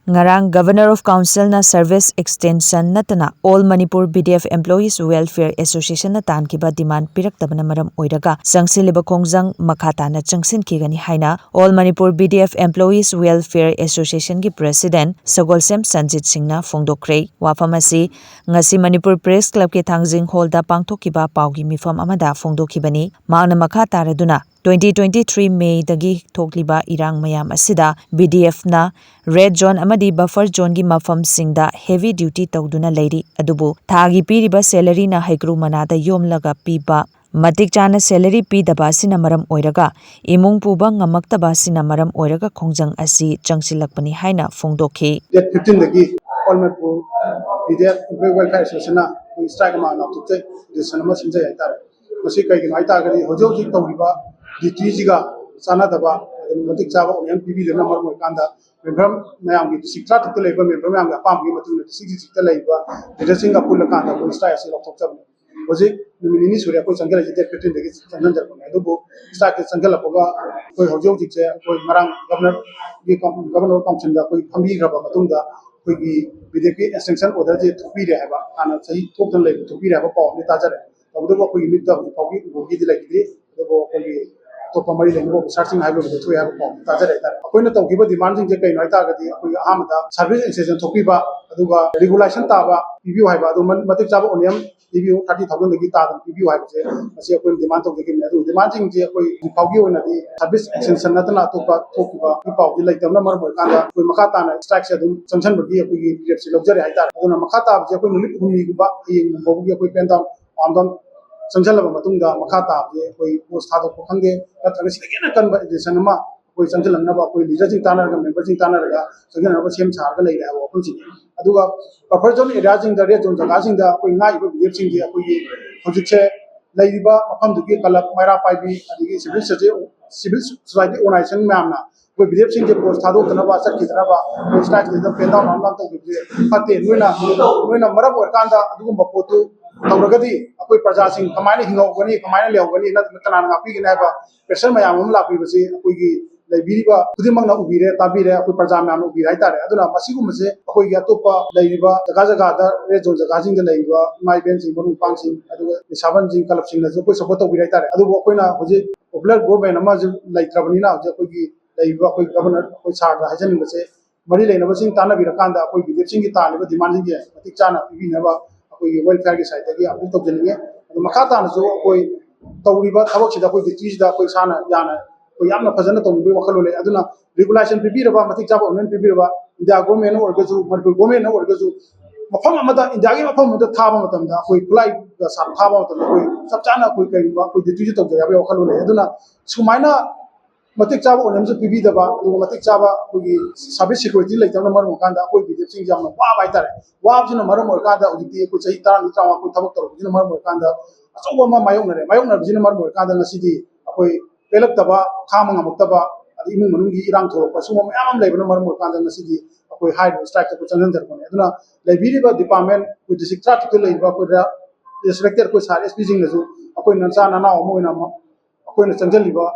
Ngarang Governor of Council na Service Extension natana All Manipur BDF Employees Welfare Association na tankiba demand piraktabana maram oiraga sangsileba khongjang makhata na changsin kigani haina All Manipur BDF Employees Welfare Association gi President Sagolsem Sanjit Singh na fongdokre wafamasi ngasi Manipur Press Club ke Thangjing Hall da pangthokiba paugi mifam amada fongdokibani maana makhata raduna 2023 May dagi thokliba irang mayam asida BDF na Red Zone amadi Buffer Zone gi mafam singda heavy duty tawduna leiri adubu thagi piriba salary na haikru manada yomlaga piba matik chana salary pi daba sina maram oiraga imung puba ngamaktaba sina maram oiraga khongjang asi changsilakpani haina fongdokhi 15 dagi All Manipur BDF Employee Welfare Association na strike ma na tukte desanama sinja yaita masi kai gi maita gari hojo ji tawriba DT jiga sana daba matik chaba on PB le number mo kanda member mayam gi siktra tukte leiba member mayam ga pam gi matu ne sikta leiba leadership ga pula kanda ko strike se lok chab hoji minini surya ko sangala jite 15 dagi sanjan jar ko adubo strike sangala ko ga ko hojo ji che ko marang governor council da ko phambi graba matunda ko gi BJP extension order je thupi re haba ana sahi thoktan le thupi re haba ko ni tajare adubo ko gi mitta ko gi gogi di lagi adubo ko gi to pamari le ngo searching haba ko thu haba ko tajare ta ko na to gi ba demand je kai noi ta ga di ko amada service extension thupi ba aduga regulation ta ba review haba adu matik chaba oniam review 30,000 dagi ta review haba je asi ko demand to gi adu demand je ko paugi ona di service extension na ta to pa thokiba ki paugi lai tamna mar mo kanda ko makata na strike se dum sanction bagi ko gi PF se luxury haita aduna makata je ko numit humni ba yeng bogi ko pen down amdon sanction laba matungda makata je ko post thado ko khange natra si gena kan ba education ma ko sanction na ba ko leader jing tanar ga member jing tanar ga sanction na ba sem char ga lai ra ko kun si aduga buffer zone area jing da red zone jaga jing da ko ngai ba BF jing je ko yi hojik che lai ba apam du ki kalak maira pai bi adigi civil society organization mamna ko BF jing je post thado tana ba sak kitna ba start ke da pen down online to bi pate noina maram or kanda adugu mapotu tawragadi akoi praja sing kamaina hingogani kamaina leogani na tana ngapi gina ba pressure mayam am la pi basi akoi gi laibiriba kudimang na ubire tabire akoi praja mayam ubire haitare aduna masigu mase akoi gi atopa laiba jaga da red zone jaga sing da laiba mai ben sing boru pang sing aduga saban sing kalap sing na koi support ubire haitare adu akoi na hoje popular government ama laitrabani na hoje akoi gi laiba akoi governor akoi sar da hajan base mari leina basing tana birakanda akoi BJP sing gi taliba demand sing ge matik chana pibi na ba कोई welfare की side की अपनी तो जनिए तो मखाता न जो कोई तौरीबा थबक सिदा कोई डिटीज दा कोई साना याना कोई यामना फजन तो मुबे वखलो ले अदुना रेगुलेशन पिबिरबा मतिक जाबा उनन पिबिरबा इंडिया गवर्नमेंट और गजु मरपु गवर्नमेंट और गजु मफम अमदा इंडिया की मफम अमदा थाबा मतमदा कोई फ्लाइट का सा थाबा मतमदा कोई सब चाना कोई करिबा कोई डिटीज तो जयाबे वखलो ले अदुना सुमाइना matik chaba onam se pibi daba du matik chaba kogi service security lai tamna mar mokanda koi BJP sing jamna wa bai tare wa jina mar morkanda ujiti ko chahi tar ni tawa ko thabak tar jina mar morkanda aso ma mayong na jina mar morkanda ngasidi akoi pelak daba khama ngamuk daba adi imu manungi irang thoro ko sumo mayam lai bana mar morkanda ngasidi akoi high strike ko changan jar ko aduna library ba department ko district traffic lai ba ko respected ko sare SP jing nasu akoi nansa nana omo ina akoi na changjal liba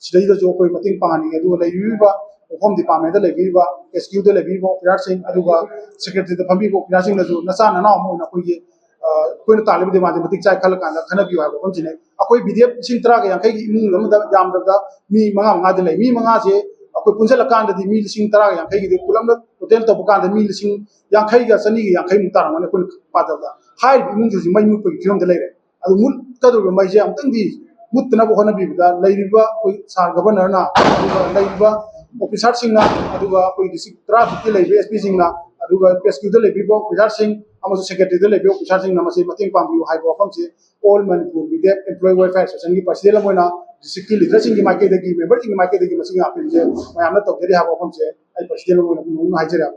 sidai da jo koi mating pangani adu laibiba home department da laibiba SQ da laibiba pirar sing aduga secretary da phambi ko pirar sing na jo nasa na mo na koi koi na talib de ma de matik chai khal kan da khana bi wa ko jine akoi BDF sing tra ga yang kai gi imung lam da jam da mi manga de lai mi manga je akoi punjal kan da di mi sing tra ga yang kai gi de kulam da hotel to bukan da mi sing yang kai ga sani ga yang kai mu tar ma ne ko pa da hai imung ju mai mu ko film da lai re adu mul ka do mai je am tang di मुतना बहना बिबदा लैरिबा कोई सार governor ना लैरिबा officer Singh ना अदुगा कोई district traffic के लैबे SP Singh ना अदुगा पेस्क्यू दे लैबिबो ऑफिसर सिंह अमसो सेक्रेटरी दे लैबे ऑफिसर सिंह ना मसे मतिंग पांबियो हाइबो फंसे all Manipur BDF employ welfare association की प्रेसिडेंट मोना डिस्ट्रिक्ट की लीडर सिंह की माइके दे की मेंबर सिंह की माइके दे की मसिंग आपिन जे मयामना तो गेरे हाबो फंसे आई प्रेसिडेंट मोना हाइजरे